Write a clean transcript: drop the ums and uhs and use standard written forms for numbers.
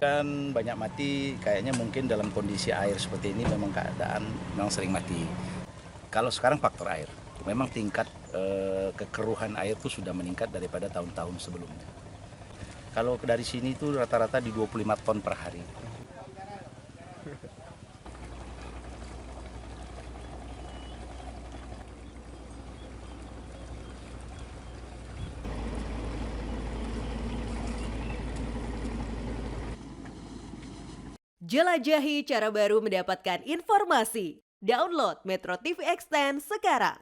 Kan banyak mati, kayaknya mungkin dalam kondisi air seperti ini memang keadaan memang sering mati. Kalau sekarang faktor air, memang tingkat kekeruhan air itu sudah meningkat daripada tahun-tahun sebelumnya. Kalau dari sini itu rata-rata di 25 ton per hari. Jelajahi cara baru mendapatkan informasi. Download Metro TV Extend sekarang.